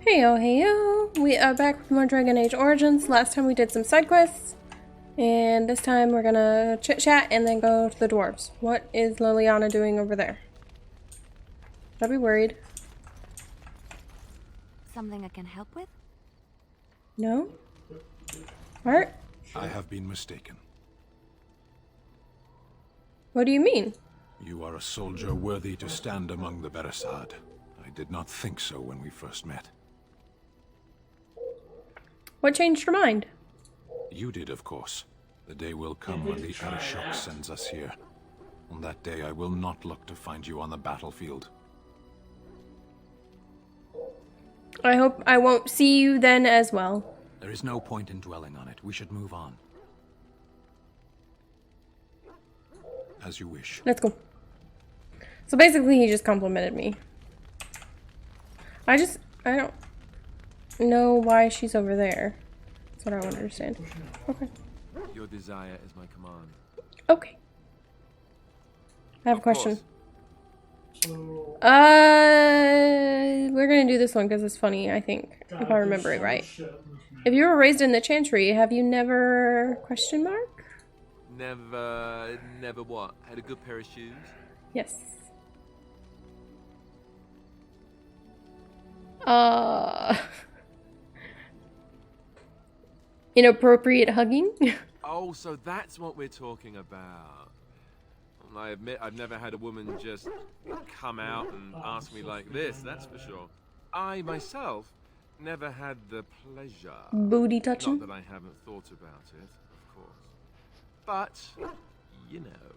Heyo, heyo! We are back with more Dragon Age Origins. Last time we did some side quests, and this time we're gonna chit-chat and then go to the dwarves. What is Liliana doing over there? I'll be worried. Something I can help with? No? What? I have been mistaken. What do you mean? You are a soldier worthy to stand among the Beresad. I did not think so when we first met. What changed your mind? You did, of course. The day will come when the Arishok sends us here. On that day, I will not look to find you on the battlefield. I hope I won't see you then as well. There is no point in dwelling on it. We should move on. As you wish. Let's go. So basically he just complimented me. I don't know why she's over there. That's what I don't understand. Okay. Your desire is my command. Okay. I have a question. We're gonna do this one because it's funny, I think, if I remember it right. If you were raised in the Chantry, have you never question mark? Never what? Had a good pair of shoes? Yes. Inappropriate hugging? Oh, so that's what we're talking about. I admit I've never had a woman just come out and ask me like this, that's for sure. I myself never had the pleasure. Booty touching? Not that I haven't thought about it, of course. But, you know.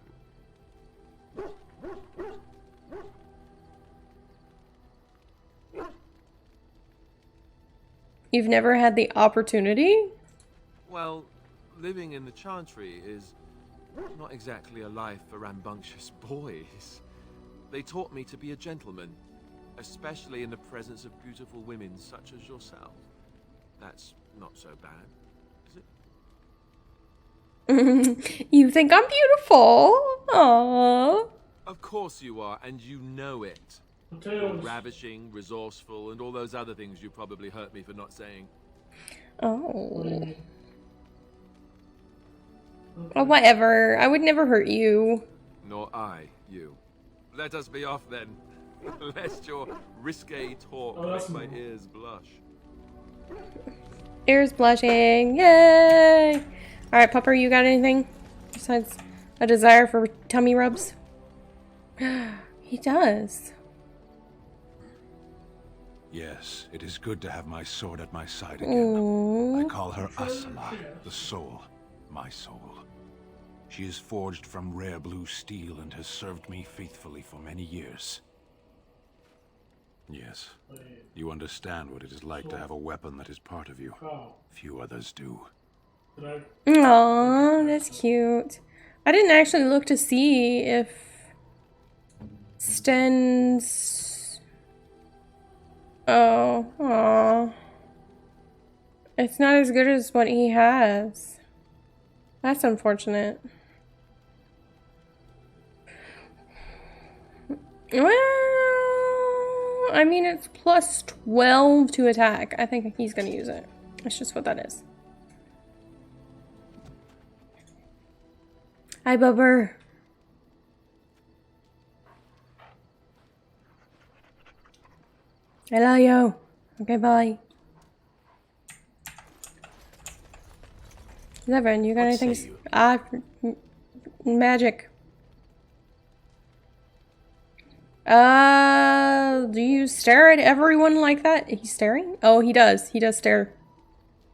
You've never had the opportunity? Well, living in the Chantry is not exactly a life for rambunctious boys. They taught me to be a gentleman, especially in the presence of beautiful women such as yourself. That's not so bad, is it? You think I'm beautiful? Aww. Of course you are, and you know it. You're ravishing, resourceful, and all those other things you probably hurt me for not saying. Oh. Oh, whatever. I would never hurt you. Nor I, you. Let us be off then, lest your risque talk make my ears blush. Ears blushing. Yay! Alright, Pupper, you got anything? Besides a desire for tummy rubs? He does. Yes, it is good to have my sword at my side again. Aww. I call her Asala, the soul, my soul. She is forged from rare blue steel and has served me faithfully for many years. Yes, you understand what it is like to have a weapon that is part of you. Few others do. Aww, that's cute. I didn't actually look to see if Sten's... Oh, aww. It's not as good as what he has. That's unfortunate. Well, I mean, it's plus 12 to attack. I think he's gonna use it. That's just what that is. Hi, Bubber. Hello, yo. Okay, bye. Zevran, you got anything? Magic. Do you stare at everyone like that? He's staring? Oh, he does. He does stare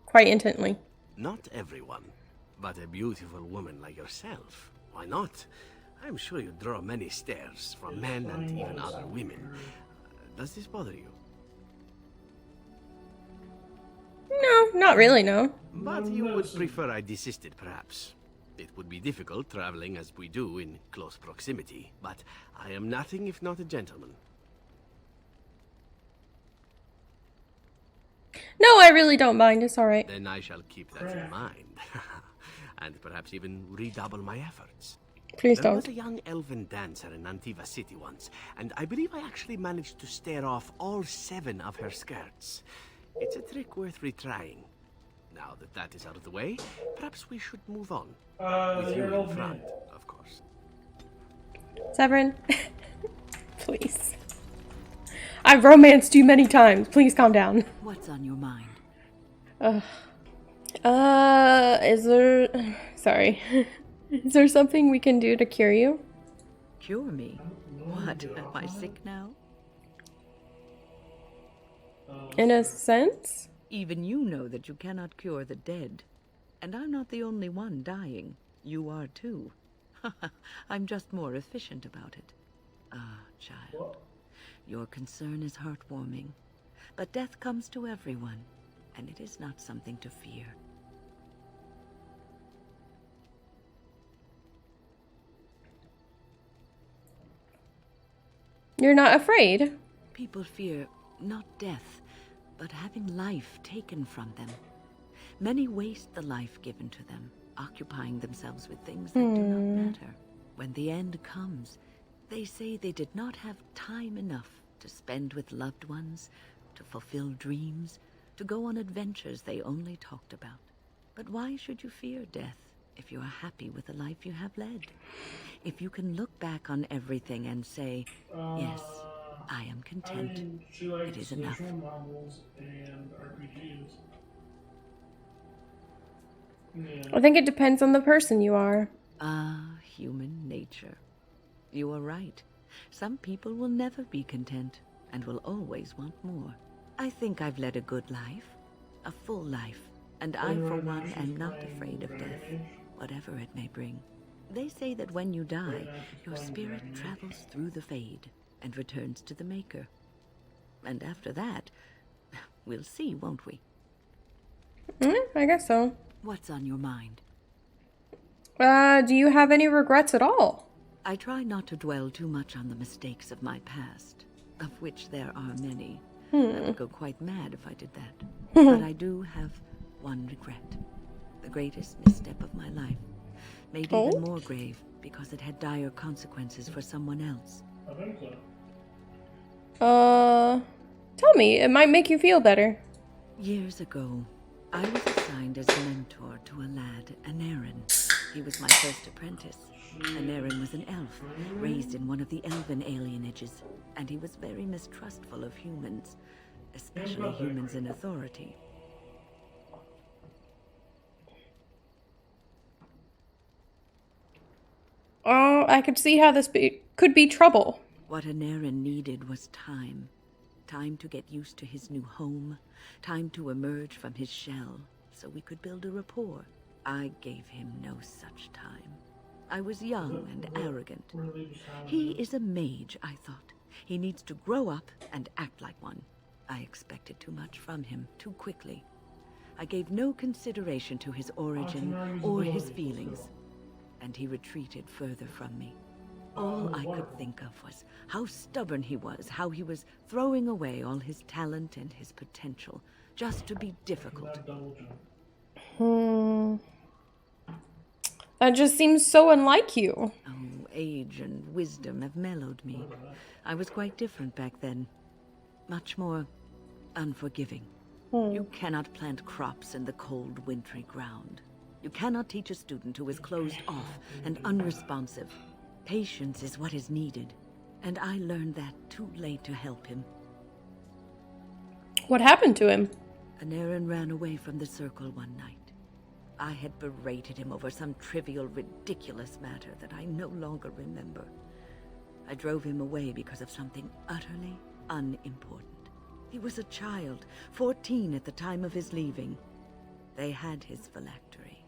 quite intently. Not everyone, but a beautiful woman like yourself. Why not? I'm sure you draw many stares from men and even other women. Does this bother you? No, not really, no. But you would prefer I desisted, perhaps. It would be difficult traveling as we do in close proximity, but I am nothing if not a gentleman. No, I really don't mind. It's alright. Then I shall keep that in mind. And perhaps even redouble my efforts. Please There was don't. a young elven dancer in Antiva City once, and I believe I actually managed to stare off all 7 of her skirts. It's a trick worth retrying. Now that that is out of the way, perhaps we should move on. With you You're an in old front, man. of course. Severin, please. I've romanced you many times. Please calm down. What's on your mind? Is there... Sorry. Is there something we can do to cure you? Cure me? What? Am I sick now? In a sense? Even you know that you cannot cure the dead. And I'm not the only one dying. You are too. I'm just more efficient about it. Ah, child. Your concern is heartwarming. But death comes to everyone, and it is not something to fear. You're not afraid? People fear not death, but having life taken from them. Many waste the life given to them, occupying themselves with things that do not matter. When the end comes, they say they did not have time enough to spend with loved ones, to fulfill dreams, to go on adventures they only talked about. But why should you fear death if you are happy with the life you have led? If you can look back on everything and say, yes, I am content, She likes it is enough. visual novels and RPGs. Yeah. I think it depends on the person you are. Ah, human nature. You are right. Some people will never be content and will always want more. I think I've led a good life, a full life, and I, for one, am not afraid of death, whatever it may bring. They say that when you die, your spirit travels through the fade and returns to the Maker. And after that, we'll see, won't we? I guess so. What's on your mind? Do you have any regrets at all? I try not to dwell too much on the mistakes of my past, of which there are many. I would go quite mad if I did that. But I do have one regret. The greatest misstep of my life. Made even more grave because it had dire consequences for someone else. I think so. Tell me. It might make you feel better. Years ago, I was assigned as mentor to a lad, Anarin. He was my first apprentice. Anarin was an elf, raised in one of the elven alienages, and he was very mistrustful of humans, especially humans in authority. Oh, I could see how this could be trouble. What Anarin needed was time. Time to get used to his new home, time to emerge from his shell, so we could build a rapport. I gave him no such time. I was young and arrogant. He is a mage, I thought. He needs to grow up and act like one. I expected too much from him too quickly. I gave no consideration to his origin or his feelings, and he retreated further from me. All I could think of was how stubborn he was, how he was throwing away all his talent and his potential just to be difficult. That just seems so unlike you. Oh, age and wisdom have mellowed me. I was quite different back then. Much more unforgiving. You cannot plant crops in the cold, wintry ground. You cannot teach a student who is closed off and unresponsive. Patience is what is needed, and I learned that too late to help him. What happened to him? Anarin ran away from the circle one night. I had berated him over some trivial, ridiculous matter that I no longer remember. I drove him away because of something utterly unimportant. He was a child, 14 at the time of his leaving. They had his phylactery,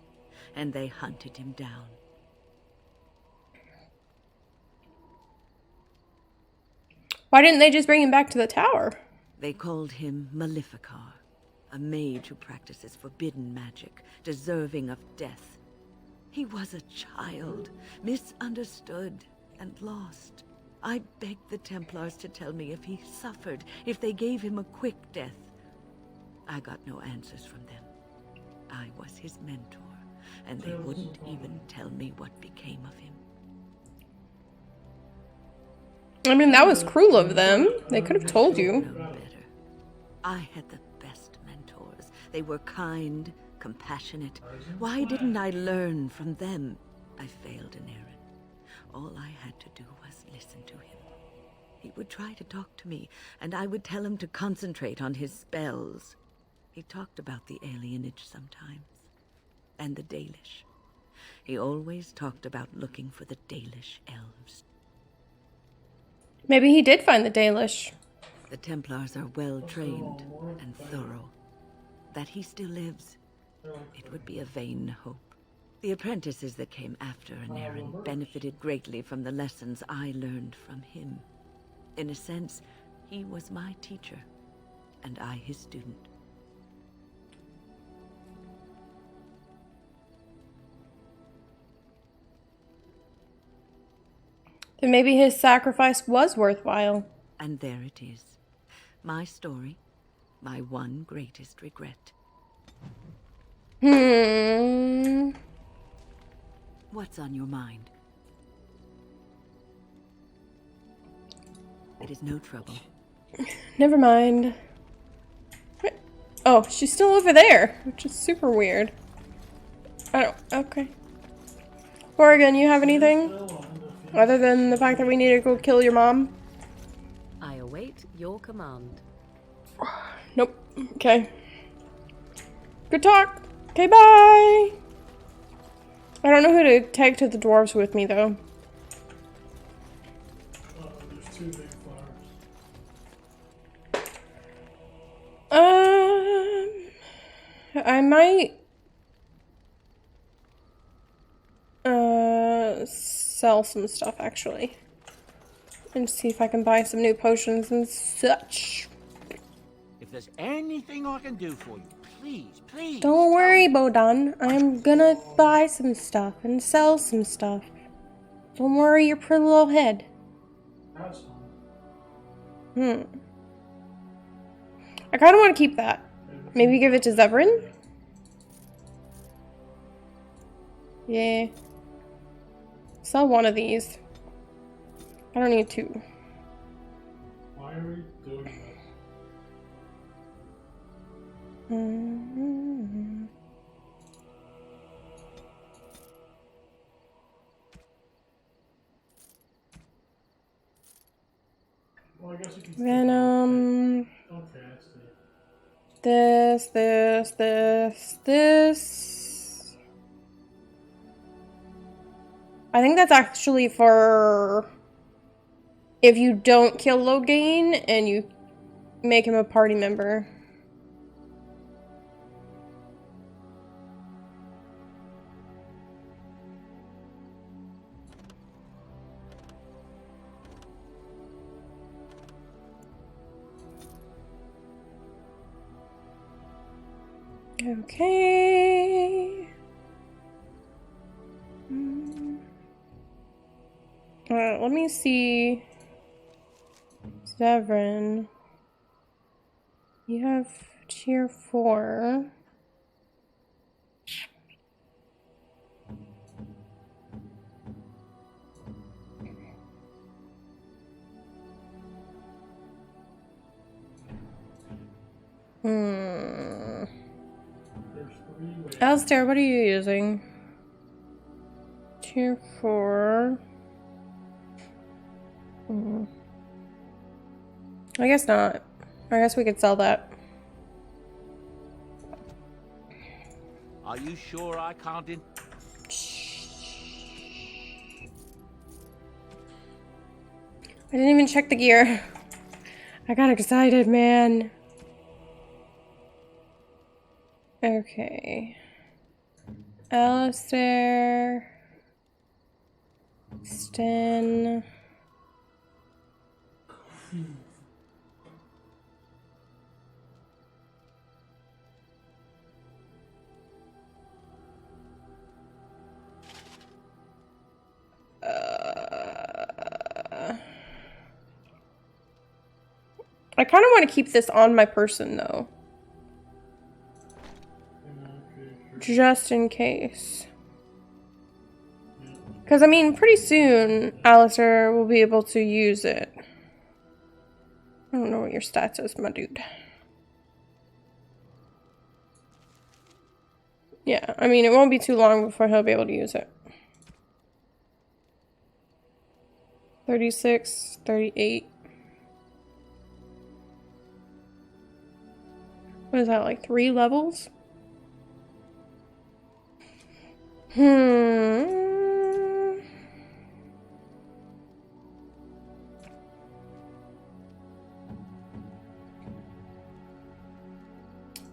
and they hunted him down. Why didn't they just bring him back to the tower? They called him Maleficar, a mage who practices forbidden magic, deserving of death. He was a child, misunderstood and lost. I begged the Templars to tell me if he suffered, if they gave him a quick death. I got no answers from them. I was his mentor, and they wouldn't even tell me what became of him. I mean, that was cruel of them. They could have told you. Known better. I had the best mentors. They were kind, compassionate. Why didn't I learn from them? I failed in Aaron. All I had to do was listen to him. He would try to talk to me, and I would tell him to concentrate on his spells. He talked about the alienage sometimes, and the Dalish. He always talked about looking for the Dalish elves. Maybe he did find the Dalish. The Templars are well trained and thorough. That he still lives, it would be a vain hope. The apprentices that came after Anarin benefited greatly from the lessons I learned from him. In a sense, he was my teacher, and I his student. Then maybe his sacrifice was worthwhile. And there it is. My story, my one greatest regret. What's on your mind? It is no trouble. Never mind. What? Oh, she's still over there, which is super weird. I don't. Okay. Oregon, you have anything? Other than the fact that we need to go kill your mom? I await your command. Nope. Okay. Good talk. Okay, bye. I don't know who to take to the dwarves with me, though. There's two big flowers. I might sell some stuff actually, and see if I can buy some new potions and such. If there's anything I can do for you, please, please. Don't worry, Bodan. I'm gonna buy some stuff and sell some stuff. Don't worry your pretty little head. That's fine. I kind of want to keep that. Maybe give it to Zevran? Yeah. Sell one of these. I don't need two. Why are we doing this? Well, I guess you can Venom. Okay, I see. This. I think that's actually for if you don't kill Logain and you make him a party member. Okay. Let me see. Zevran. You have tier 4. There's 3 ways. Alistair, what are you using? Tier 4. I guess not. I guess we could sell that. Are you sure I can't I didn't even check the gear. I got excited, man. Okay. Alistair. Sten. I kind of want to keep this on my person, though. Okay, sure. Just in case. Because, I mean, pretty soon, Alistair will be able to use it. I don't know what your stats is, my dude. Yeah, I mean, it won't be too long before he'll be able to use it. 36, 38. What is that, like 3 levels?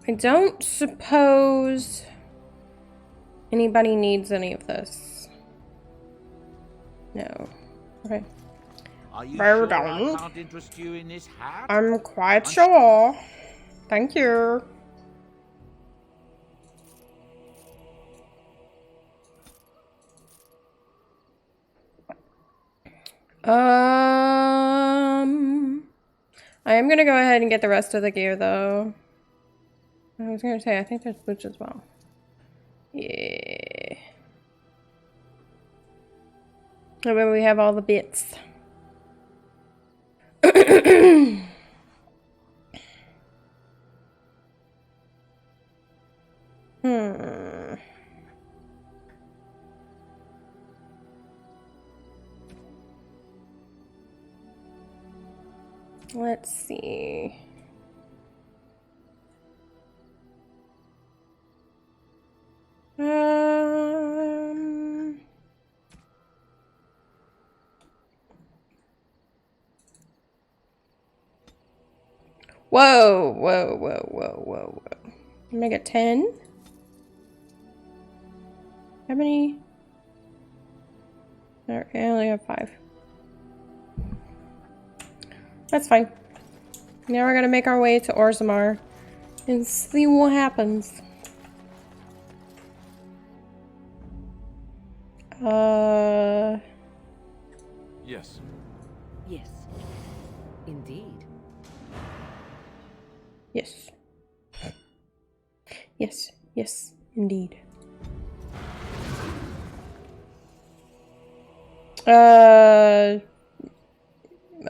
I don't suppose anybody needs any of this. No. Okay. Are you Bear sure I down. can't interest you in this hat? I'm quite sure. Thank you. I am gonna go ahead and get the rest of the gear though. I was gonna say, I think there's boots as well. Yeah. And then we have all the bits. Let's see. Whoa, whoa, whoa, whoa, whoa, whoa. Make it 10? How many? Okay, I only have 5. That's fine. Now we're gonna make our way to Orzammar and see what happens. Yes. Yes. Indeed. Yes. Yes, yes, indeed.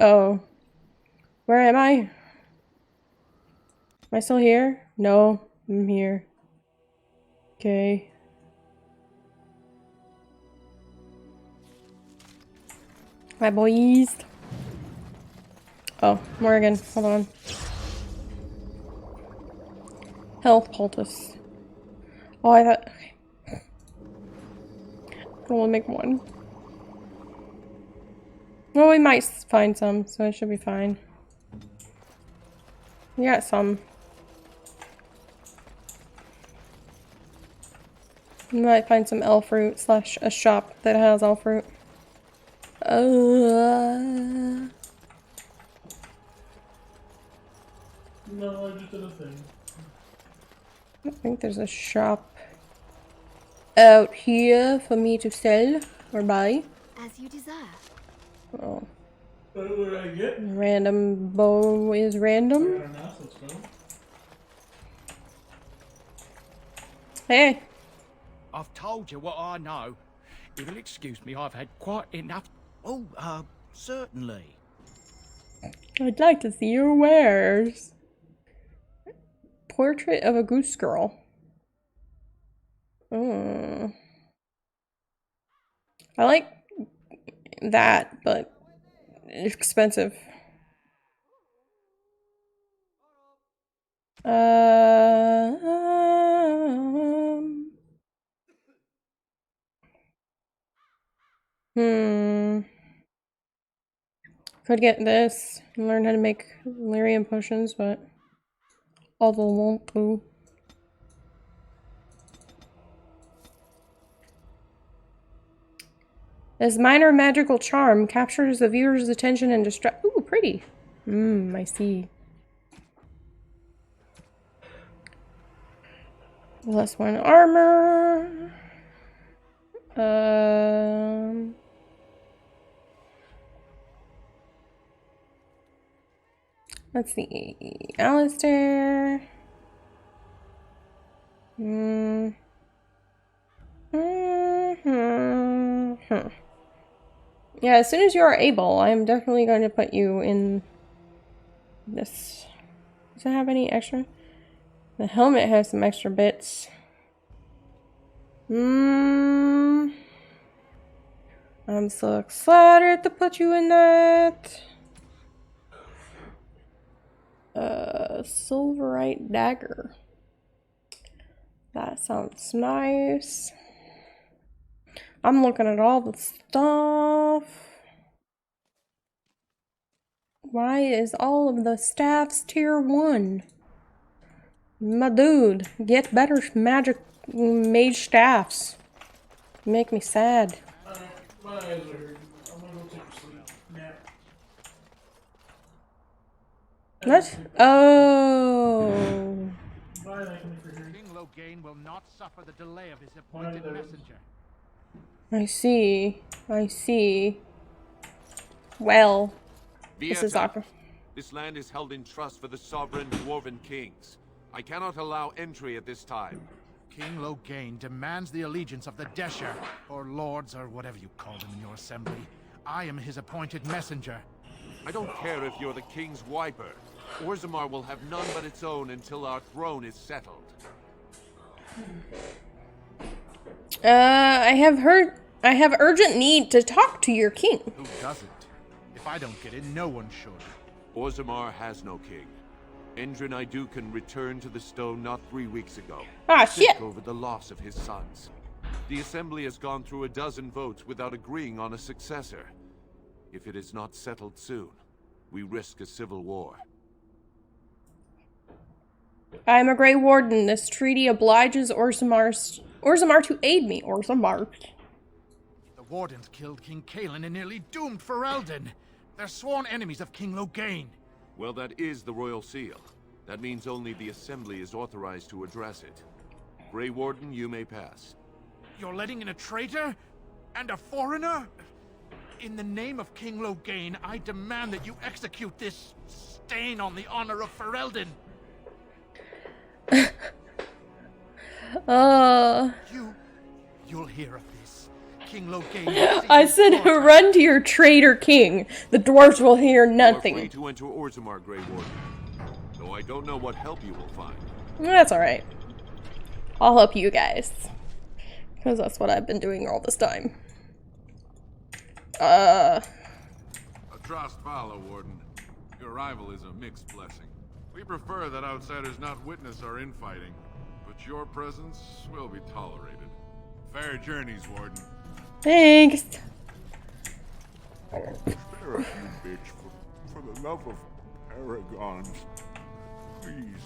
Oh. Where am I? Am I still here? No, I'm here. Okay. Hi, boys. Oh, Morgan, hold on. Health poultice. Oh, I thought. Okay. I only make 1. Well, we might find some, so it should be fine. We got some. We might find some elf fruit / a shop that has elf fruit. No, I just did a thing. I think there's a shop out here for me to sell or buy. As you desire. Oh, What did I get? random bow is I random. got a mouse, let's go. Hey, I've told you what I know. If you'll excuse me, I've had quite enough. Oh, certainly. I'd like to see your wares. Portrait of a goose girl. I like that, but it's expensive. Could get this and learn how to make lyrium potions, but although won't do. This minor magical charm captures the viewer's attention and distract. Ooh, pretty. I see. +1 armor. Let's see. Alistair. Yeah, as soon as you are able, I am definitely going to put you in this. Does it have any extra? The helmet has some extra bits. I'm so excited to put you in that. Silverite dagger. That sounds nice. I'm looking at all the stuff. Why is all of the staffs tier 1? My dude, get better magic mage staffs. You make me sad. Alright, my eyes are hurting. I'm gonna go take a sleep. Nap. What? Oh. Bye, thank you for hearing. King Logain will not suffer the delay of his appointed messenger. I see. I see. Well, this is Vieta, awkward. this land is held in trust for the sovereign dwarven kings. I cannot allow entry at this time. King Logain demands the allegiance of the Desher, or lords, or whatever you call them in your assembly. I am his appointed messenger. I don't care if you're the king's wiper. Orzammar will have none but its own until our throne is settled. I have urgent need to talk to your king. Who doesn't? If I don't get in, no one should. Orzammar has no king. Endrin Idukan returned to the stone not 3 weeks ago. Ah, sick shit. over the loss of his sons. The assembly has gone through a dozen votes without agreeing on a successor. If it is not settled soon, we risk a civil war. I am a Grey Warden. This treaty obliges Orzammar to aid me. Orzammar. The Wardens killed King Kaelin and nearly doomed Ferelden. They're sworn enemies of King Logain. Well, that is the royal seal. That means only the assembly is authorized to address it. Grey Warden, you may pass. You're letting in a traitor? And a foreigner? In the name of King Logain, I demand that you execute this stain on the honor of Ferelden. You'll hear of this. King Logain. I said, run to your traitor king. The dwarves will hear You are nothing. free to enter Orzammar, Grey Warden. Though I don't know what help you will find. That's alright. I'll help you guys. Because that's what I've been doing all this time. A trust follow, Warden. Your arrival is a mixed blessing. We prefer that outsiders not witness our infighting, but your presence will be tolerated. Fair journeys, Warden. Thanks. Spare a few bits for the love of paragons. Please.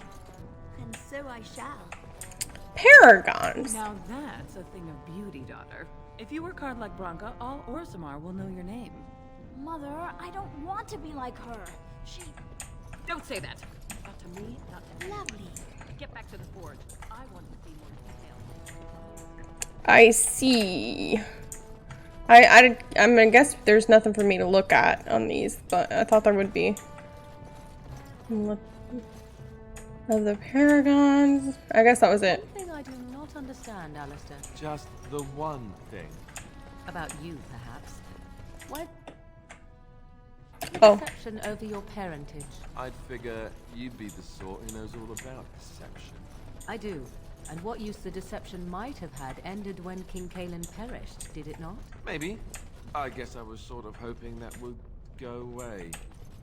And so I shall. Paragons. Now that's a thing of beauty, daughter. If you work hard like Branka, all Orzammar will know your name. Mother, I don't want to be like her. She... Don't say that. Not to me, not to me. lovely. Get back to the forge. I want to see more details. I see. I guess there's nothing for me to look at on these, but I thought there would be. Of the paragons. I guess that was it. One thing I do not understand, Alistair. Just the one thing. About you, perhaps. What Oh. deception over your parentage? I'd figure you'd be the sort who knows all about deception. I do. And what use the deception might have had ended when King Kaelin perished, did it not? Maybe. I guess I was sort of hoping that would go away.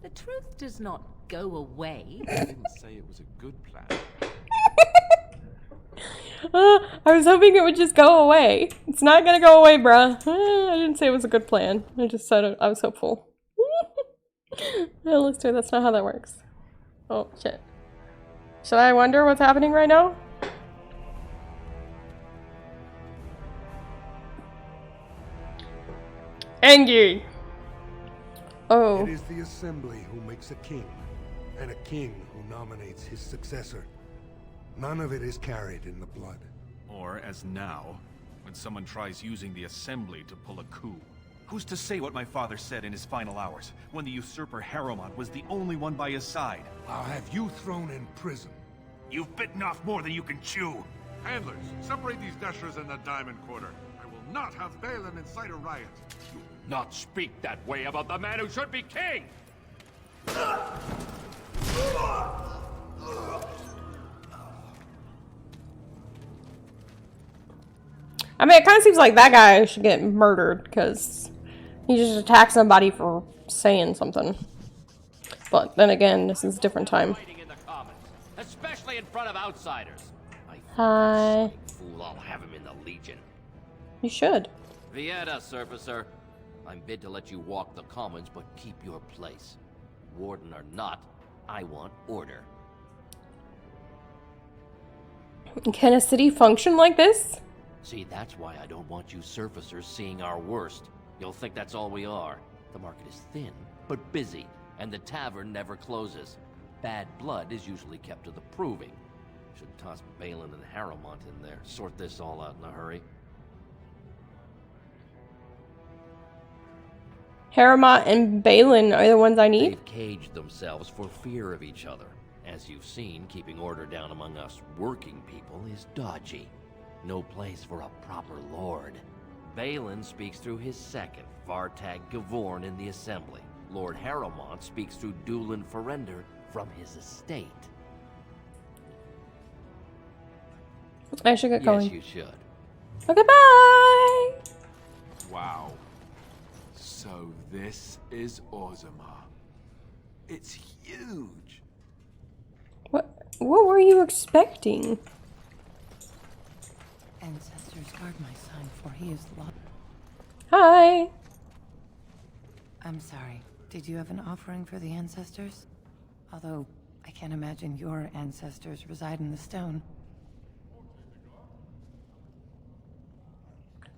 The truth does not go away. I didn't say it was a good plan. I was hoping it would just go away. It's not gonna go away, bruh. I didn't say it was a good plan. I just said I was hopeful. Alistair, that's not how that works. Oh, shit. Should I wonder what's happening right now? Angie! Oh. It is the assembly who makes a king, and a king who nominates his successor. None of it is carried in the blood. Or, as now, when someone tries using the assembly to pull a coup. Who's to say what my father said in his final hours, when the usurper Harrowmont was the only one by his side? I'll have you thrown in prison. You've bitten off more than you can chew! Handlers, separate these dashers in the diamond quarter. I will not have Balin incite a riot. Do not speak that way about the man who should be king! I mean, it kind of seems like that guy should get murdered because he just attacked somebody for saying something. But then again, this is a different time. Fighting in the commons, especially in front of outsiders. Hi. Fool, I'll have him in the Legion. You should. Vieta, Surfacer. I'm bid to let you walk the commons, but keep your place. Warden or not, I want order. Can a city function like this? See, that's why I don't want you surfacers seeing our worst. You'll think that's all we are. The market is thin, but busy, and the tavern never closes. Bad blood is usually kept to the proving. Should toss Balin and Harrowmont in there, sort this all out in a hurry. Harrowmont and Balin are the ones I need? They've caged themselves for fear of each other. As you've seen, keeping order down among us working people is dodgy. No place for a proper lord. Balin speaks through his second, Vartag Gavorn, in the Assembly. Lord Harrowmont speaks through Dulin Ferender from his estate. I should get going. Yes, you should. Okay, bye! Wow. So this is Orzammar. It's huge. What were you expecting? Ancestors guard my son, for he is lost. Hi! I'm sorry. Did you have an offering for the ancestors? Although, I can't imagine your ancestors reside in the stone.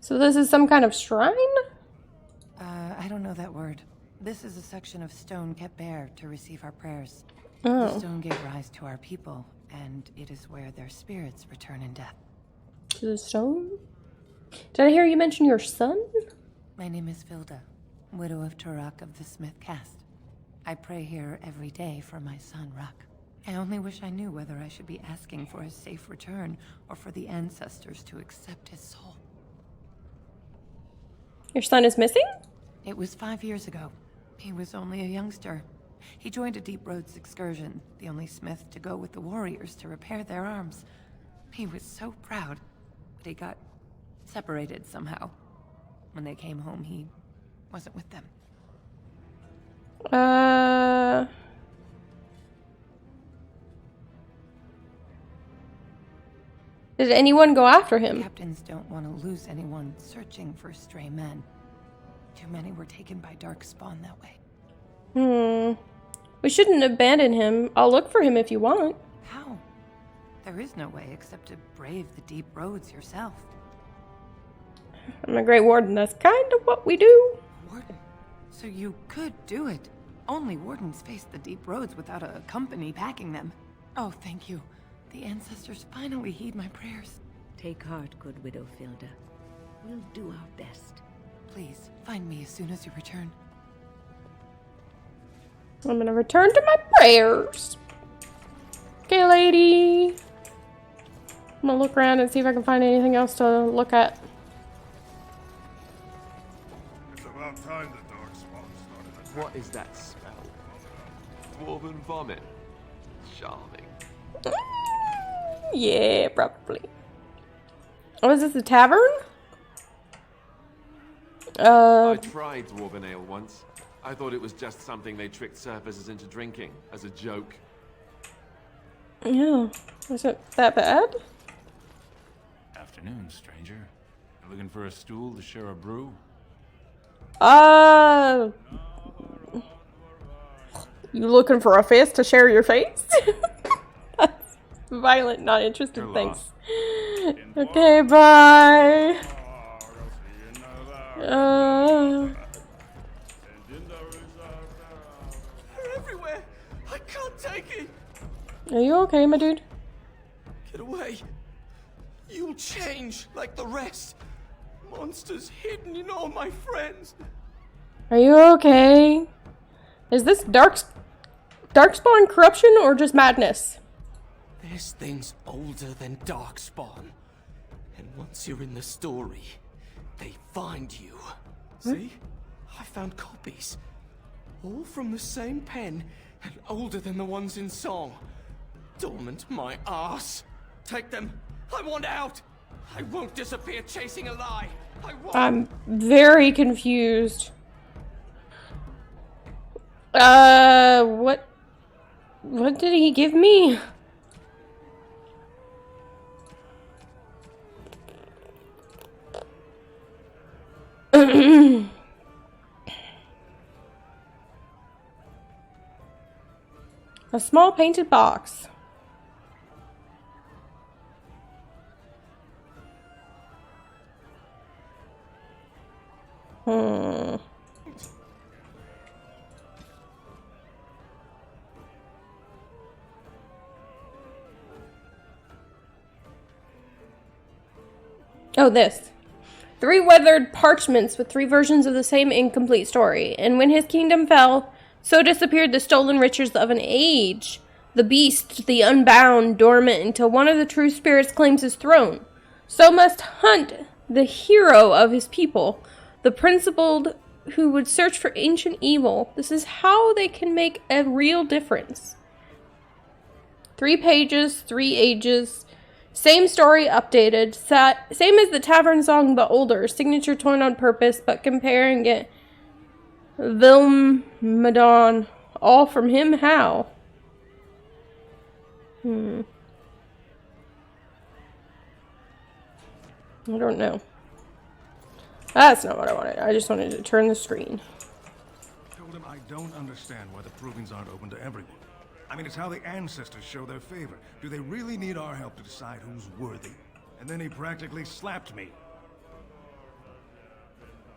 So this is some kind of shrine? I don't know that word. This is a section of stone kept bare to receive our prayers. Oh. The stone gave rise to our people, and it is where their spirits return in death. To the stone? Did I hear you mention your son? My name is Vilda, widow of Turak of the Smith caste. I pray here every day for my son, Ruck. I only wish I knew whether I should be asking for his safe return or for the ancestors to accept his soul. Your son is missing? It was 5 years ago. He was only a youngster. He joined a Deep Roads excursion, the only smith to go with the warriors to repair their arms. He was so proud, but he got separated somehow. When they came home, he wasn't with them. Did anyone go after him? Captains don't want to lose anyone searching for stray men. Too many were taken by Darkspawn that way. We shouldn't abandon him. I'll look for him if you want. How? There is no way except to brave the Deep Roads yourself. I'm a great warden. That's kind of what we do. Warden? So you could do it. Only wardens face the Deep Roads without a company backing them. Oh, thank you. The ancestors finally heed my prayers. Take heart, good widow Filda. We'll do our best. Please, find me as soon as you return. I'm gonna return to my prayers. Okay, lady. I'm gonna look around and see if I can find anything else to look at. It's about time the Darkspawn started. What is that smell? Dwarven vomit. Charming. Yeah, probably. Oh, is this a tavern? I tried Dwarven ale once. I thought it was just something they tricked surfacers into drinking, as a joke. Yeah. Is it that bad? Afternoon, stranger. You looking for a stool to share a brew? You looking for a face to share your face? That's violent, not interested, thanks. Okay, bye. They're everywhere! I can't take it! Are you okay, my dude? Get away! You'll change like the rest! Monsters hidden in all my friends! Are you okay? Is this Darkspawn corruption or just madness? This thing's older than Darkspawn. And once you're in the story, they find you. See? I found copies. All from the same pen, and older than the ones in song. Dormant my ass. Take them. I want out. I won't disappear chasing a lie. I won't. I'm very confused. What did he give me? A small painted box. Oh, this. 3 weathered parchments with 3 versions of the same incomplete story. And when his kingdom fell, so disappeared the stolen riches of an age. The beast, the unbound, dormant until one of the true spirits claims his throne. So must hunt the hero of his people, the principled who would search for ancient evil. This is how they can make a real difference. 3 pages, 3 ages. Same story, updated. Same as the tavern song, but older. Signature torn on purpose, but comparing it. Madon. All from him? How? I don't know. That's not what I wanted. I just wanted to turn the screen. Told him I don't understand why the provings aren't open to everyone. I mean, it's how the ancestors show their favor. Do they really need our help to decide who's worthy? And then he practically slapped me.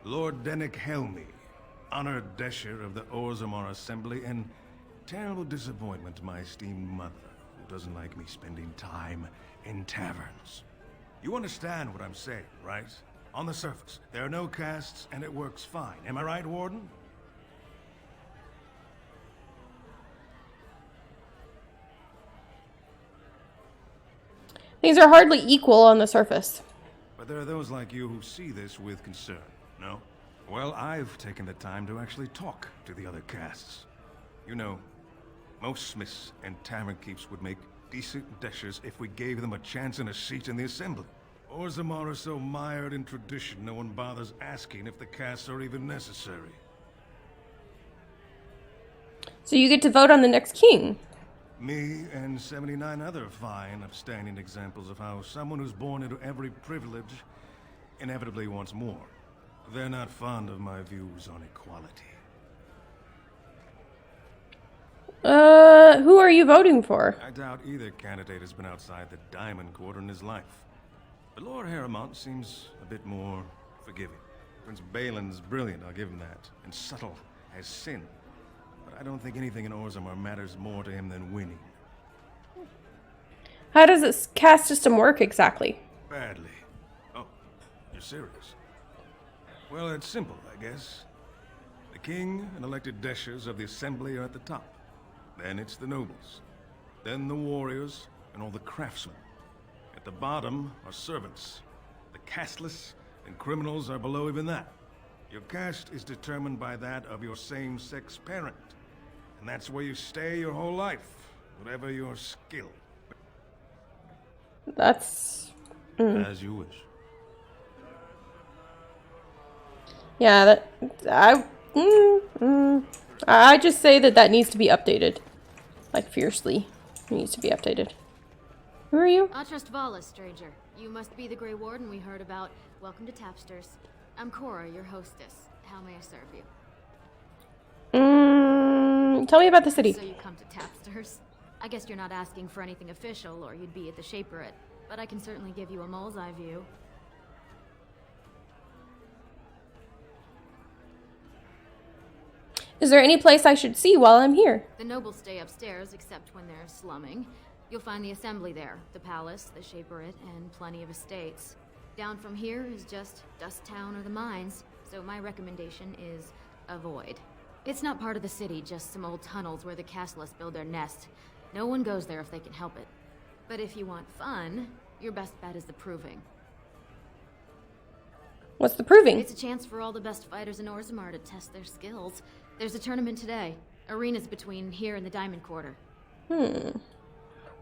Lord Dennick Helmy, honored Desher of the Orzammar Assembly, and terrible disappointment to my esteemed mother, who doesn't like me spending time in taverns. You understand what I'm saying, right? On the surface, there are no castes, and it works fine. Am I right, Warden? Things are hardly equal on the surface. But there are those like you who see this with concern, no? Well, I've taken the time to actually talk to the other castes. You know, most smiths and tavern keeps would make decent deshers if we gave them a chance and a seat in the assembly. Orzammar are so mired in tradition, no one bothers asking if the castes are even necessary. So you get to vote on the next king. Me and 79 other fine, upstanding examples of how someone who's born into every privilege inevitably wants more. They're not fond of my views on equality. Who are you voting for? I doubt either candidate has been outside the Diamond Quarter in his life. But Lord Harrowmont seems a bit more forgiving. Prince Balin's brilliant, I'll give him that, and subtle as sin. But I don't think anything in Orzammar matters more to him than winning. How does this caste system work exactly? Badly. Oh, you're serious? Well, it's simple, I guess. The king and elected deshers of the assembly are at the top. Then it's the nobles. Then the warriors and all the craftsmen. At the bottom are servants. The casteless and criminals are below even that. Your caste is determined by that of your same-sex parent. And that's where you stay your whole life, whatever your skill. That's... As you wish. Yeah, that... I just say that needs to be updated. Like, fiercely. It needs to be updated. Who are you? Atrust Vala, stranger. You must be the Grey Warden we heard about. Welcome to Tapsters. I'm Cora, your hostess. How may I serve you? Tell me about the city. So you come to Tapsters? I guess you're not asking for anything official, or you'd be at the Shaperate. But I can certainly give you a mole's eye view. Is there any place I should see while I'm here? The nobles stay upstairs, except when they're slumming. You'll find the assembly there, the palace, the Shaperate, and plenty of estates. Down from here is just Dust Town or the mines, so my recommendation is avoid. It's not part of the city, just some old tunnels where the casteless build their nest. No one goes there if they can help it. But if you want fun, your best bet is the Proving. What's the proving? It's a chance for all the best fighters in Orzammar to test their skills. There's a tournament today. Arena's between here and the Diamond Quarter.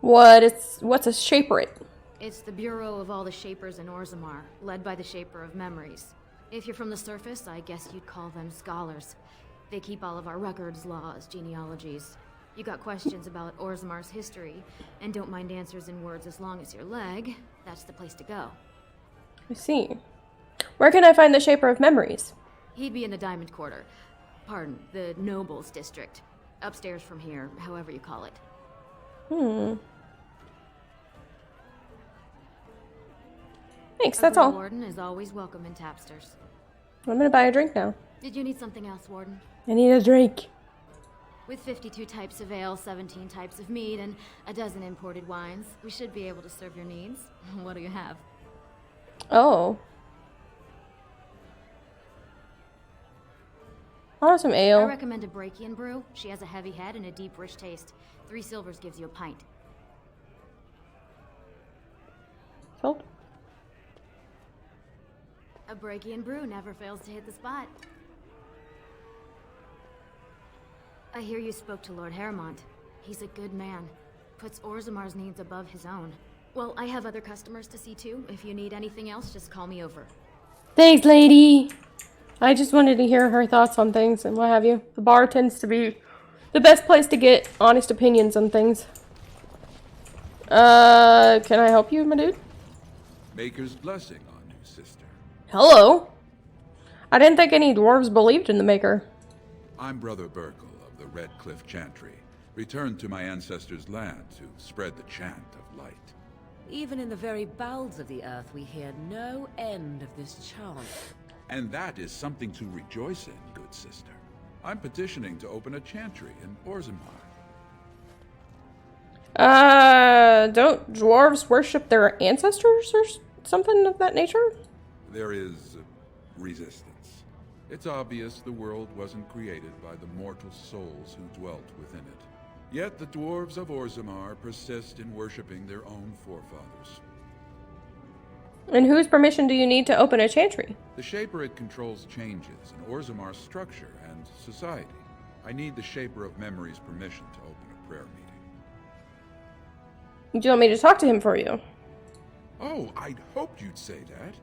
What's a shaper it? It's the bureau of all the shapers in Orzammar, led by the Shaper of Memories. If you're from the surface, I guess you'd call them scholars. They keep all of our records, laws, genealogies. You got questions about Orzammar's history, and don't mind answers in words as long as your leg, that's the place to go. I see. Where can I find the Shaper of Memories? He'd be in the Diamond Quarter. Pardon, the Nobles District. Upstairs from here, however you call it. Thanks, that's all. Warden is always welcome in Tapsters. I'm gonna buy a drink now. Did you need something else, Warden? I need a drink. With 52 types of ale, 17 types of mead, and a dozen imported wines, we should be able to serve your needs. What do you have? Oh. I'll have some I ale. recommend a Brachian brew. She has a heavy head and a deep, rich taste. 3 silvers gives you a pint. Sold. A Brachian brew never fails to hit the spot. I hear you spoke to Lord Harrowmont. He's a good man. Puts Orzammar's needs above his own. Well, I have other customers to see too. If you need anything else, just call me over. Thanks, lady. I just wanted to hear her thoughts on things and what have you. The bar tends to be the best place to get honest opinions on things. Can I help you, my dude? Maker's blessing on you, sister. Hello. I didn't think any dwarves believed in the Maker. I'm Brother Burkle of the Red Cliff Chantry, returned to my ancestors' land to spread the chant of light. Even in the very bowels of the earth, we hear no end of this chant. And that is something to rejoice in, good sister. I'm petitioning to open a chantry in Orzammar. Don't dwarves worship their ancestors or something of that nature? There is resistance. It's obvious the world wasn't created by the mortal souls who dwelt within it. Yet the dwarves of Orzammar persist in worshipping their own forefathers. And whose permission do you need to open a chantry? The Shaperit controls changes in Orzammar's structure and society. I need the Shaper of Memories' permission to open a prayer meeting. Do you want me to talk to him for you? Oh, I'd hoped you'd say that.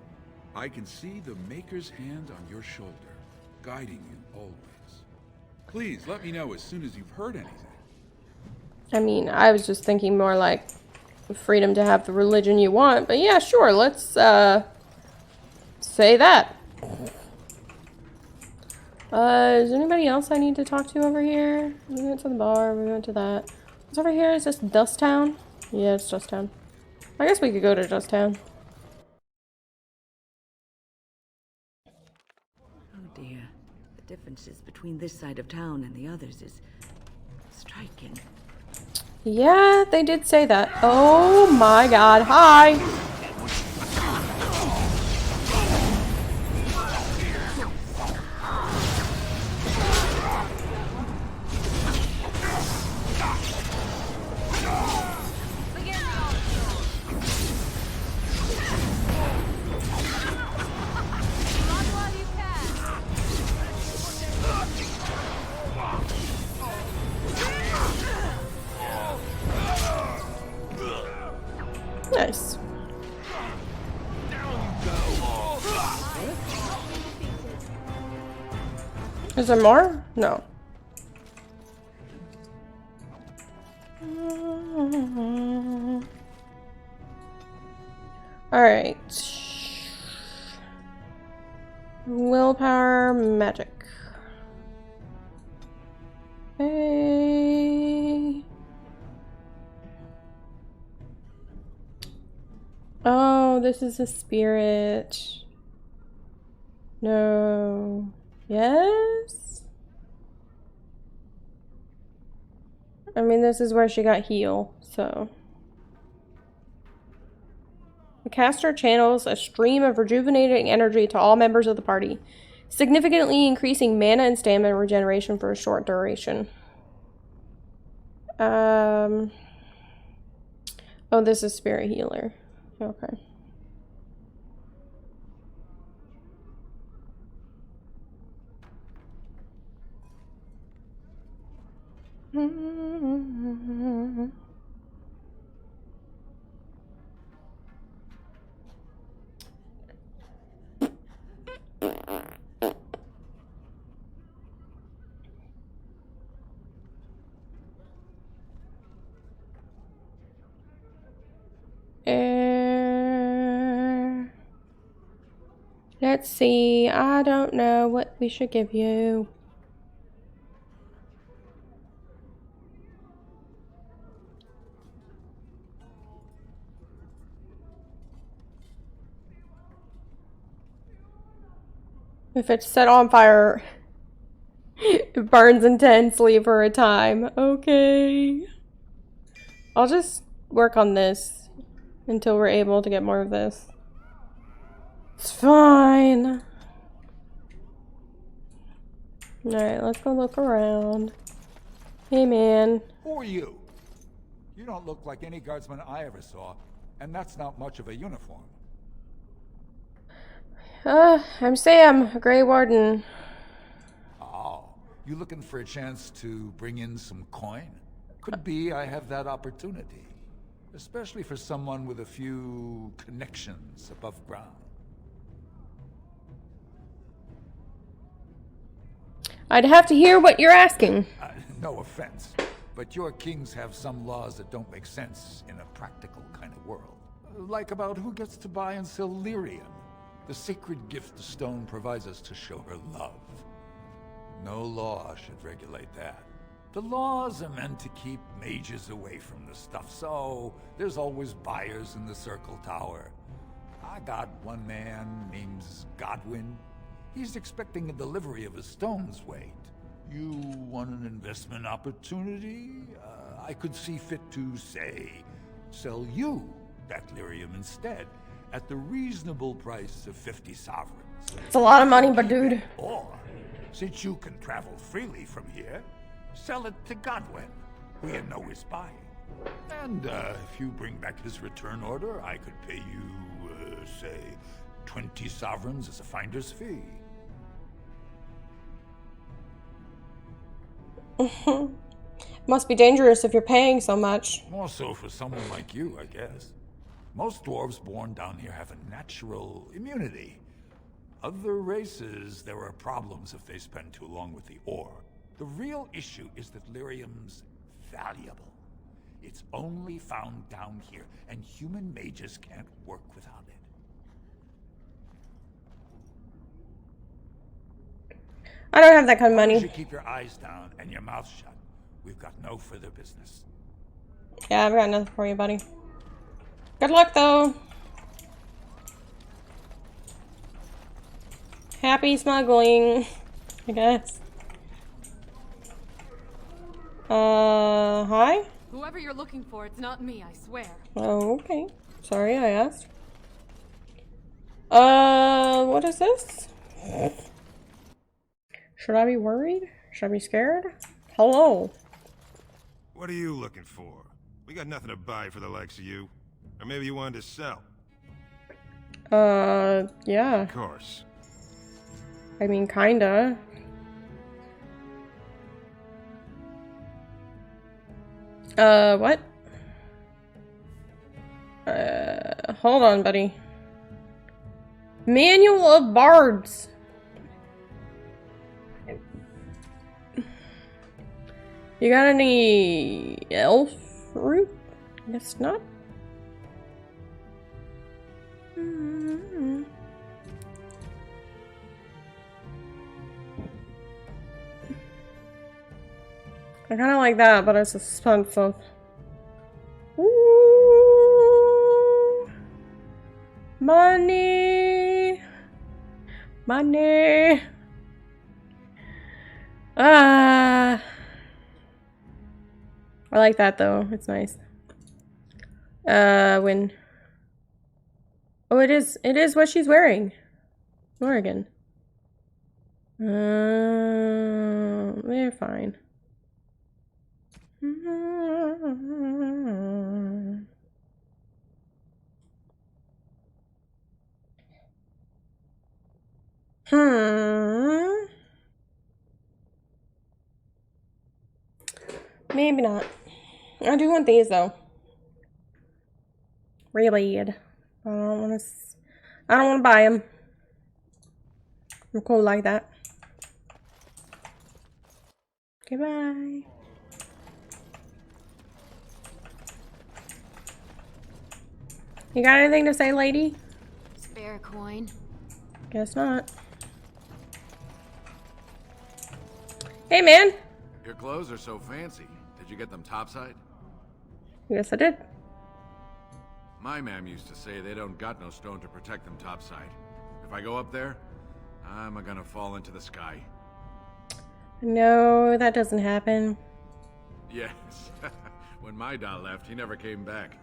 I can see the Maker's hand on your shoulder, guiding you always. Please let me know as soon as you've heard anything. I mean, I was just thinking more like freedom to have the religion you want, but yeah, sure, let's say that. Is there anybody else I need to talk to over here? We went to the bar, we went to that. What's over here? Is this Dust Town? Yeah, it's Dust Town. I guess we could go to Dust Town. Oh dear. The differences between this side of town and the others is striking. Yeah, they did say that. Oh my god, hi! Nice. Is there more? No. Alright. Willpower magic. Okay. Oh, this is a spirit. No. Yes? I mean, this is where she got heal, so. The caster channels a stream of rejuvenating energy to all members of the party, significantly increasing mana and stamina regeneration for a short duration. Oh, this is spirit healer. Okay. Let's see. I don't know what we should give you. If it's set on fire, it burns intensely for a time. Okay. I'll just work on this until we're able to get more of this. It's fine. Alright, let's go look around. Hey, man. Who are you? You don't look like any guardsman I ever saw, and that's not much of a uniform. I'm Sam, a Grey Warden. Oh, you looking for a chance to bring in some coin? Could be I have that opportunity. Especially for someone with a few connections above ground. I'd have to hear what you're asking. No offense, but your kings have some laws that don't make sense in a practical kind of world. Like about who gets to buy and sell lyrium, the sacred gift the stone provides us to show her love. No law should regulate that. The laws are meant to keep mages away from the stuff, so there's always buyers in the Circle Tower. I got one man named Godwin. He's expecting a delivery of a stone's weight. You want an investment opportunity? I could see fit to, say, sell you that lyrium instead, at the reasonable price of 50 sovereigns. It's a lot of money, but dude. Or, since you can travel freely from here, sell it to Godwin, who you know is buying. And if you bring back his return order, I could pay you, say, 20 sovereigns as a finder's fee. Must be dangerous if you're paying so much. More so for someone like you, I guess. Most dwarves born down here have a natural immunity. Other races, there are problems if they spend too long with the ore. The real issue is that lyrium's valuable. It's only found down here, and human mages can't work without it. I don't have that kind of money. You should keep your eyes down and your mouth shut. We've got no further business. Yeah, I've got nothing for you, buddy. Good luck, though. Happy smuggling, I guess. Hi? Whoever you're looking for, it's not me, I swear. Oh, okay. Sorry, I asked. What is this? Should I be worried? Should I be scared? Hello. What are you looking for? We got nothing to buy for the likes of you. Or maybe you wanted to sell. Yeah. Of course. I mean, kinda. What? Hold on, buddy. Manual of Bards. You got any elf root? Guess not. I kind of like that, but it's expensive. Ooh, money, money. I like that though. It's nice. When. Oh, it is. It is what she's wearing. Morgan. They're fine. Maybe not. I do want these though. Really bad. I don't want to. I don't want to buy them. I'm cool like that. Goodbye. You got anything to say, lady? Spare coin. Guess not. Hey, man. Your clothes are so fancy. Did you get them topside? Yes, I did. My ma'am used to say they don't got no stone to protect them topside. If I go up there, I'm gonna fall into the sky. No, that doesn't happen. Yes. When my dad left, he never came back.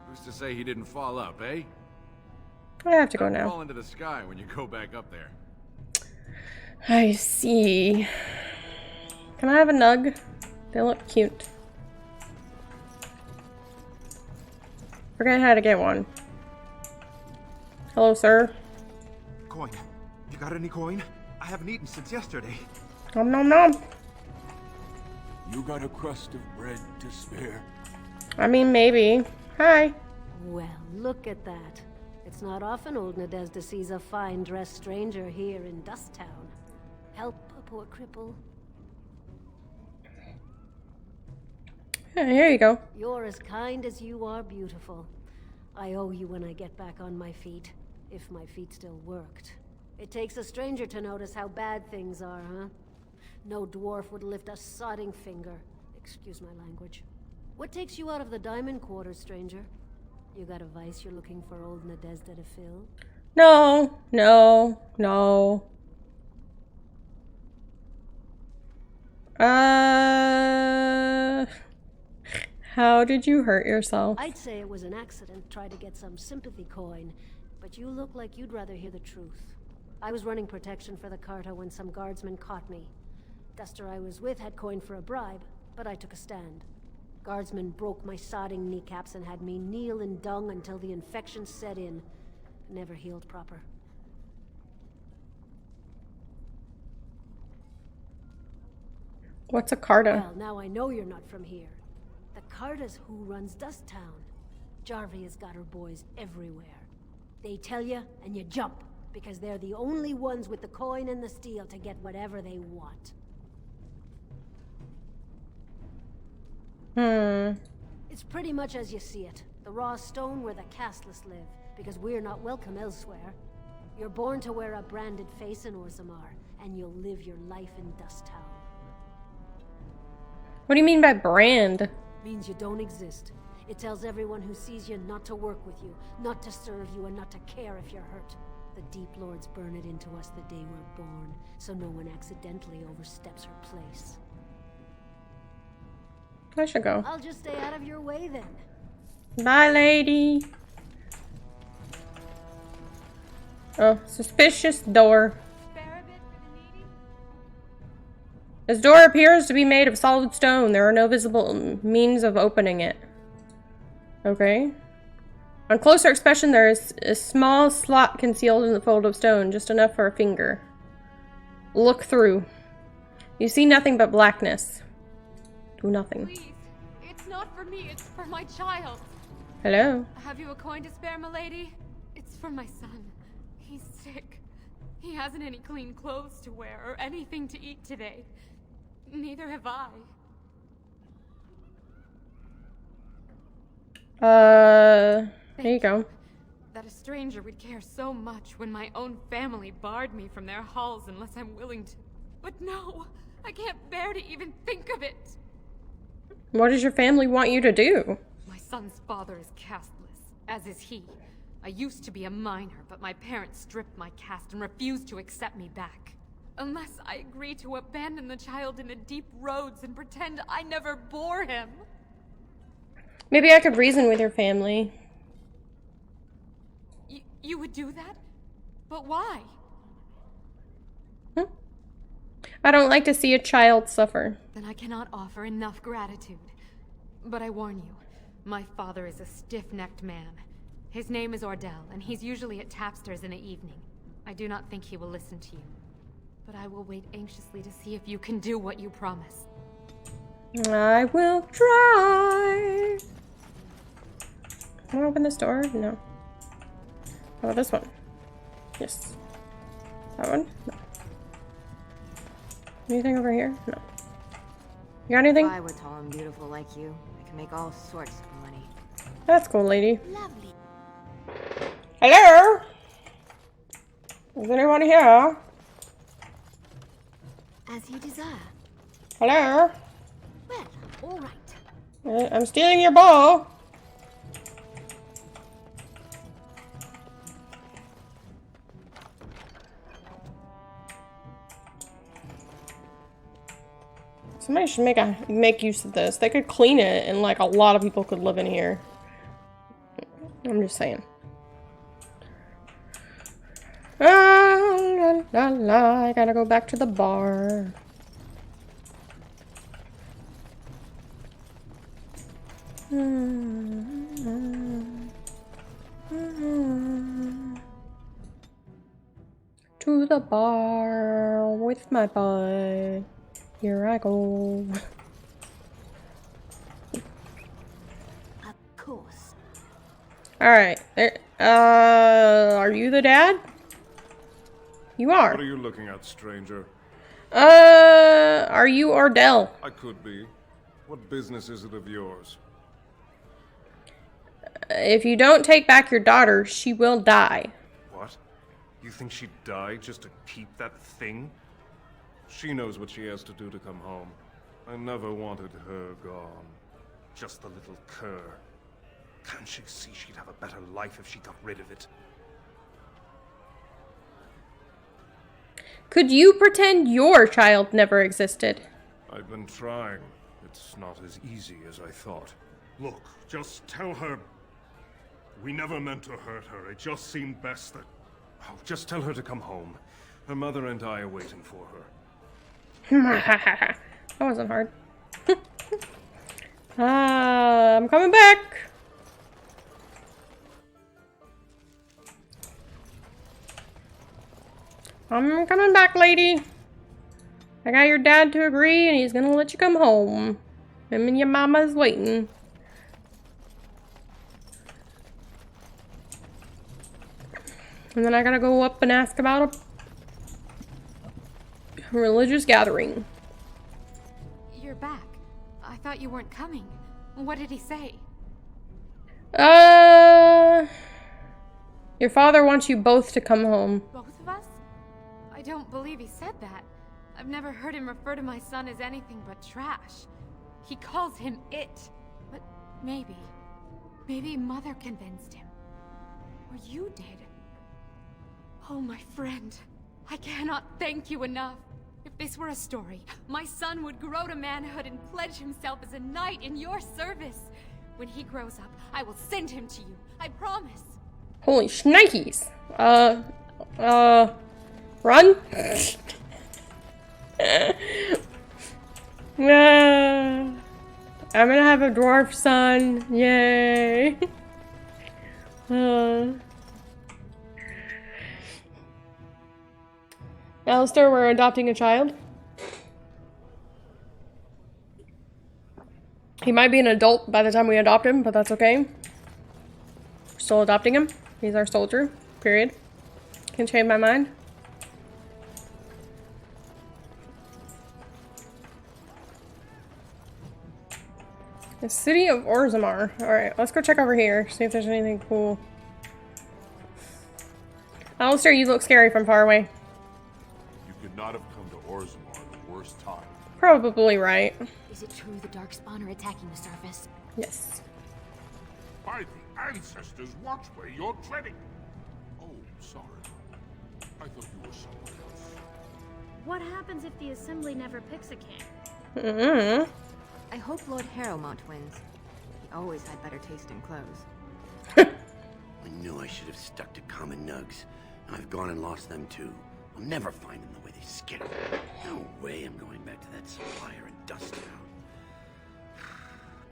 Who's to say he didn't fall up, eh? I have to go Don't now. fall into the sky when you go back up there. I see. Can I have a nug? They look cute. Forget how to get one. Hello, sir. Coin. You got any coin? I haven't eaten since yesterday. Nom nom nom. You got a crust of bread to spare? I mean, maybe. Hi. Well, look at that. It's not often old Nadezhda sees a fine-dressed stranger here in Dust Town. Help a poor cripple. Yeah, here you go. You're as kind as you are beautiful. I owe you when I get back on my feet. If my feet still worked. It takes a stranger to notice how bad things are, huh? No dwarf would lift a sodding finger. Excuse my language. What takes you out of the diamond quarters, stranger? You got a vice you're looking for old Nadezhda to fill? No, no, no. How did you hurt yourself? I'd say it was an accident, try to get some sympathy coin, but you look like you'd rather hear the truth. I was running protection for the Carta when some guardsmen caught me. Duster I was with had coin for a bribe, but I took a stand. Guardsmen broke my sodding kneecaps and had me kneel in dung until the infection set in. Never healed proper. What's a Carta? Well, now I know you're not from here. The Carta's who runs Dust Town. Jarvie has got her boys everywhere. They tell you, and you jump, because they're the only ones with the coin and the steel to get whatever they want. It's pretty much as you see it. The raw stone where the casteless live, because we're not welcome elsewhere. You're born to wear a branded face in Orzammar, and you'll live your life in Dust Town. What do you mean by brand? Means you don't exist. It tells everyone who sees you not to work with you, not to serve you, and not to care if you're hurt. The Deep Lords burn it into us the day we're born, so no one accidentally oversteps her place. I should go. I'll just stay out of your way then. Bye, lady. Oh, suspicious door. This door appears to be made of solid stone. There are no visible means of opening it. Okay. On closer inspection, there is a small slot concealed in the fold of stone, just enough for a finger. Look through. You see nothing but blackness. Do nothing. Please, it's not for me, it's for my child. Hello? Have you a coin to spare, milady? It's for my son. He's sick. He hasn't any clean clothes to wear or anything to eat today. Neither have I. There you go. That a stranger would care so much when my own family barred me from their halls unless I'm willing to. But no, I can't bear to even think of it. What does your family want you to do? My son's father is casteless, as is he. I used to be a minor, but my parents stripped my caste and refused to accept me back. Unless I agree to abandon the child in the deep roads and pretend I never bore him. Maybe I could reason with your family. You would do that? But why? I don't like to see a child suffer. Then I cannot offer enough gratitude. But I warn you, my father is a stiff-necked man. His name is Ordell, and he's usually at tapsters in the evening. I do not think he will listen to you. But I will wait anxiously to see if you can do what you promise. I will try. Can I open this door? No. How about this one? Yes. That one? No. Anything over here? No. You got anything? If I were tall and beautiful like you, I could make all sorts of money. That's cool, lady. Lovely. Hello? Is anyone here? As you desire. Hello? Well, all right. I'm stealing your ball. Somebody should make use of this. They could clean it, and like a lot of people could live in here. I'm just saying. Ah, la, la, la. I gotta go back to the bar. To the bar with my boy. Here I go. Of course. Alright. Are you the dad? You are. What are you looking at, stranger? Are you Ardell? I could be. What business is it of yours? If you don't take back your daughter, she will die. What? You think she'd die just to keep that thing? She knows what she has to do to come home. I never wanted her gone. Just the little cur. Can't she see she'd have a better life if she got rid of it? Could you pretend your child never existed? I've been trying. It's not as easy as I thought. Look, just tell her... We never meant to hurt her. It just seemed best that... Oh, just tell her to come home. Her mother and I are waiting for her. That wasn't hard. I'm coming back. I'm coming back, lady. I got your dad to agree, and he's gonna let you come home. Him and your mama's waiting. And then I gotta go up and ask about a religious gathering. You're back. I thought you weren't coming. What did he say? Your father wants you both to come home. Both of us? I don't believe he said that. I've never heard him refer to my son as anything but trash. He calls him it. But maybe Mother convinced him. Or you did. Oh, my friend. I cannot thank you enough. If this were a story, my son would grow to manhood and pledge himself as a knight in your service. When he grows up, I will send him to you. I promise. Holy shnikes. Run? I'm gonna have a dwarf son. Yay. Alistair, we're adopting a child. He might be an adult by the time we adopt him, but that's okay. We're still adopting him. He's our soldier. Period. Can change my mind. The city of Orzammar. Alright, let's go check over here. See if there's anything cool. Alistair, you look scary from far away. You could not have come to Orzammar at the worst time. Probably right. Is it true the Darkspawn are attacking the surface? Yes. By the ancestors, watch where you're treading. Oh, sorry. I thought you were someone else. What happens if the Assembly never picks a king? Mm-hmm. I hope Lord Harrowmont wins. He always had better taste in clothes. I knew I should have stuck to common nugs. I've gone and lost them too. I'll never find them the way they skitter. No way I'm going back to that supplier in Dusttown.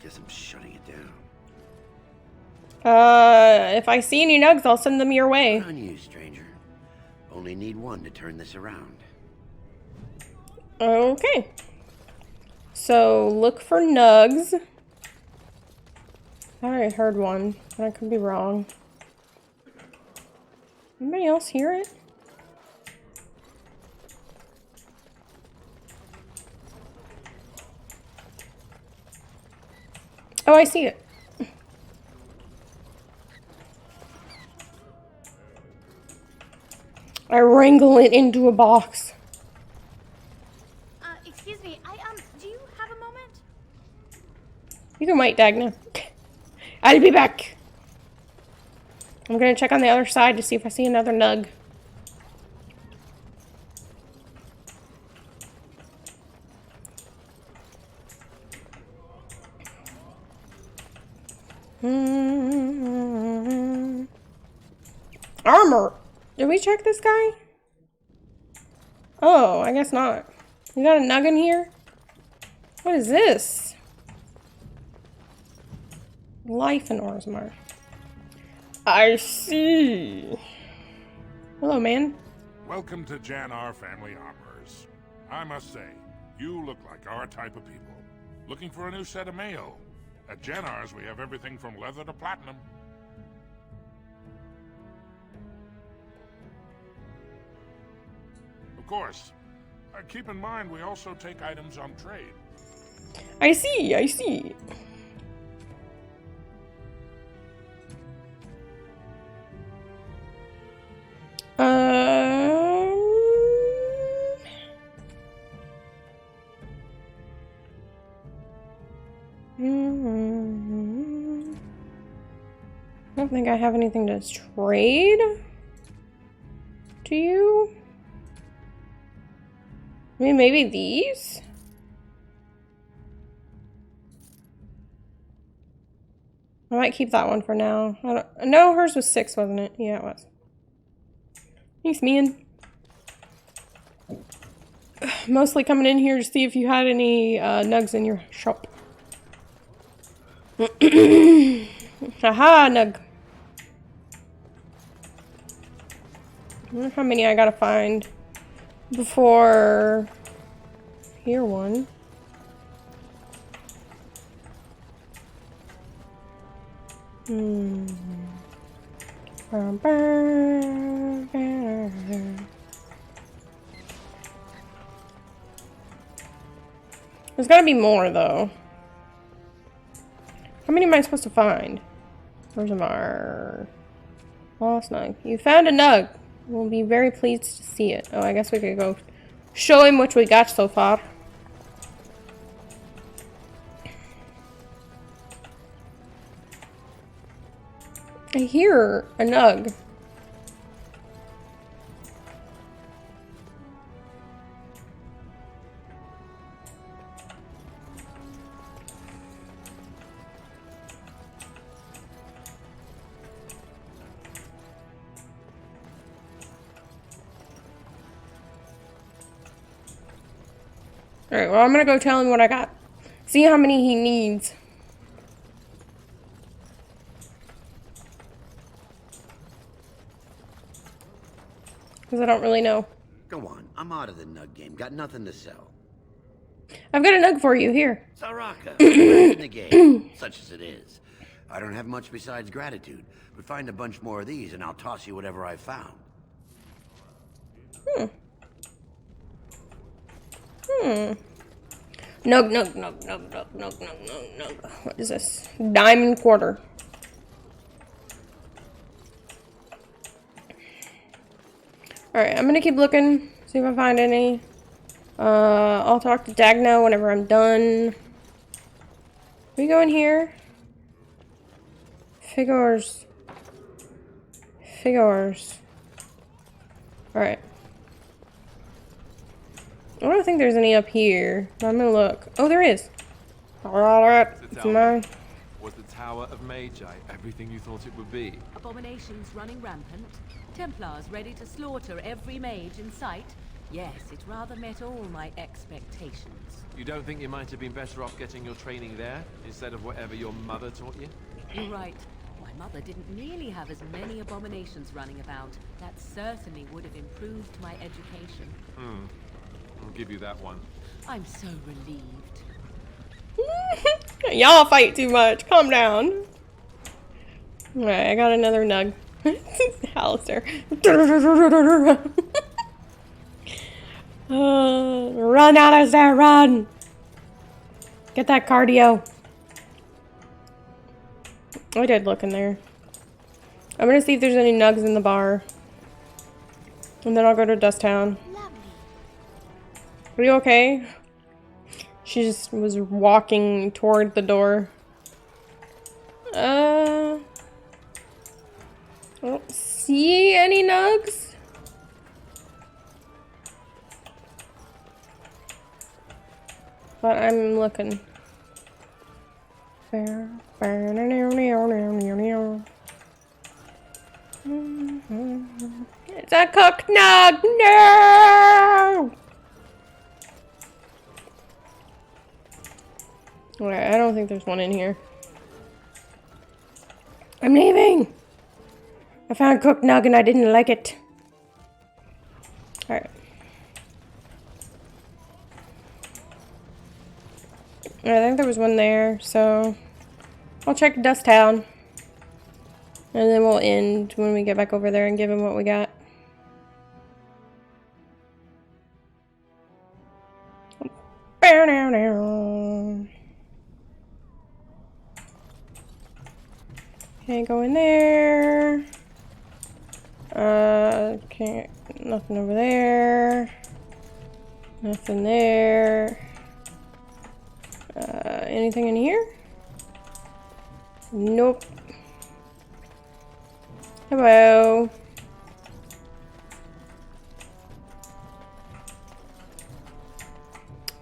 Guess I'm shutting it down. If I see any nugs, I'll send them your way. On you, stranger. Only need one to turn this around. Okay. So look for nugs. I thought I heard one, but I could be wrong. Anybody else hear it? Oh, I see it. I wrangle it into a box. Excuse me, do you have a moment? You can wait, Dagna. I'll be back. I'm gonna check on the other side to see if I see another nug. Armor. Did we check this guy? Oh, I guess not. You got a nug in here? What is this? Life in Orzammar. I see. Hello, man. Welcome to Jannar Family Armorers. I must say, you look like our type of people. Looking for a new set of mail? At Jannar's, we have everything from leather to platinum. Of course, keep in mind we also take items on trade. I see, I see. I don't think I have anything to trade. Do you? I mean, maybe these? I might keep that one for now. I don't, no, hers was 6, wasn't it? Yeah, it was. Thanks, man. Mostly coming in here to see if you had any nugs in your shop. Haha, nug. I wonder how many I gotta find before hear one. There's gotta be more though. How many am I supposed to find? Where's our lost nug? You found a nug. We'll be very pleased to see it. Oh, I guess we could go show him what we got so far. I hear a nug. Alright, well, I'm gonna go tell him what I got. See how many he needs. Because I don't really know. Go on, I'm out of the nug game. Got nothing to sell. I've got a nug for you, here. Saraka, in the game, such as it is. I don't have much besides gratitude, but find a bunch more of these and I'll toss you whatever I found. Nug. What is this? Diamond quarter. Alright, I'm gonna keep looking, see if I find any. I'll talk to Dagno whenever I'm done. We go in here. Figures. Alright. I don't think there's any up here. I'm gonna look. Oh, there is. Alright, it's mine. Was the Tower of Magi everything you thought it would be? Abominations running rampant. Templars ready to slaughter every mage in sight. Yes, it rather met all my expectations. You don't think you might have been better off getting your training there, instead of whatever your mother taught you? You're right. My mother didn't nearly have as many abominations running about. That certainly would have improved my education. I'll give you that one. I'm so relieved. Y'all fight too much. Calm down. Alright, I got another nug. Alistair. Run, Alistair, run! Get that cardio. I did look in there. I'm gonna see if there's any nugs in the bar. And then I'll go to Dust Town. Are you okay? She just was walking toward the door. I don't see any nugs. But I'm looking. It's a cooked nug! No! Alright, I don't think there's one in here. I'm leaving! I found cooked nug and I didn't like it. Alright. I think there was one there, so I'll check Dust Town. And then we'll end when we get back over there and give him what we got. Can't go in there. Can't. Nothing over there. Nothing there. Anything in here? Nope. Hello.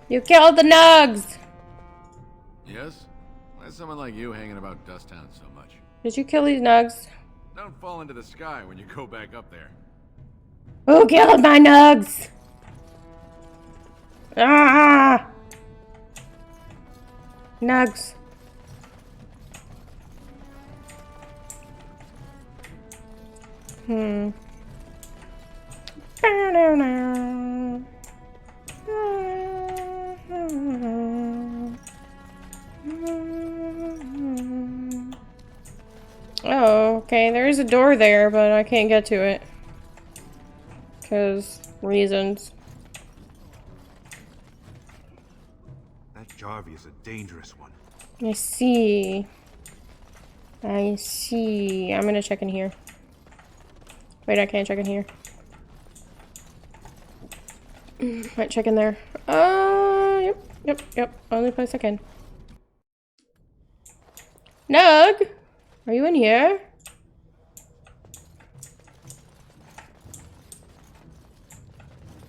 You killed the nugs! Yes? Why is someone like you hanging about Dust Town so much? Did you kill these nugs? Don't fall into the sky when you go back up there. Who killed my nugs? Ah! Nugs. Oh, okay. There is a door there, but I can't get to it. 'Cause reasons. That Jarvie is a dangerous one. I see. I see. I'm gonna check in here. Wait, I can't check in here. Might check in there. Yep. Only place I can. Nug! Are you in here?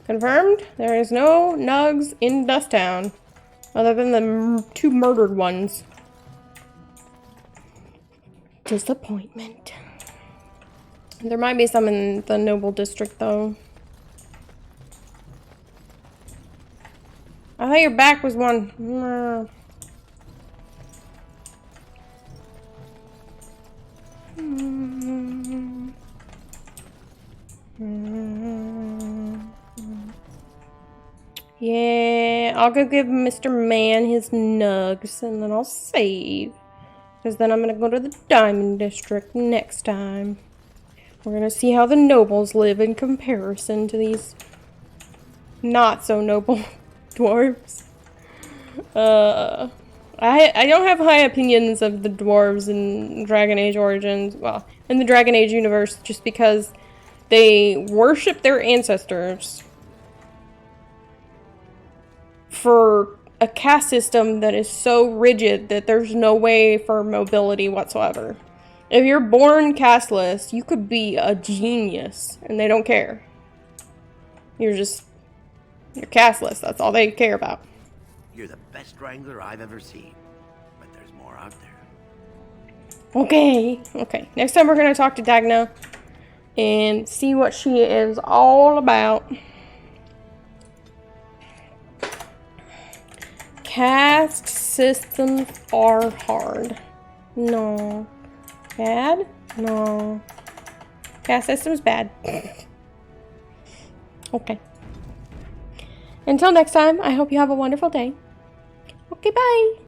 Confirmed? There is no nugs in Dust Town. Other than the two murdered ones. Disappointment. There might be some in the Noble District, though. I thought your back was one. Yeah, I'll go give Mr. Man his nugs, and then I'll save. Because then I'm going to go to the Diamond District next time. We're going to see how the nobles live in comparison to these not-so-noble dwarves. I don't have high opinions of the dwarves in Dragon Age Origins. Well, in the Dragon Age universe, just because they worship their ancestors for a caste system that is so rigid that there's no way for mobility whatsoever. If you're born casteless, you could be a genius, and they don't care. You're casteless, that's all they care about. You're the best wrangler I've ever seen, but there's more out there. Okay. Next time we're gonna talk to Dagna and see what she is all about. Caste systems are hard. No. Bad? No. Caste system's bad. Okay. Until next time, I hope you have a wonderful day. Okay, bye.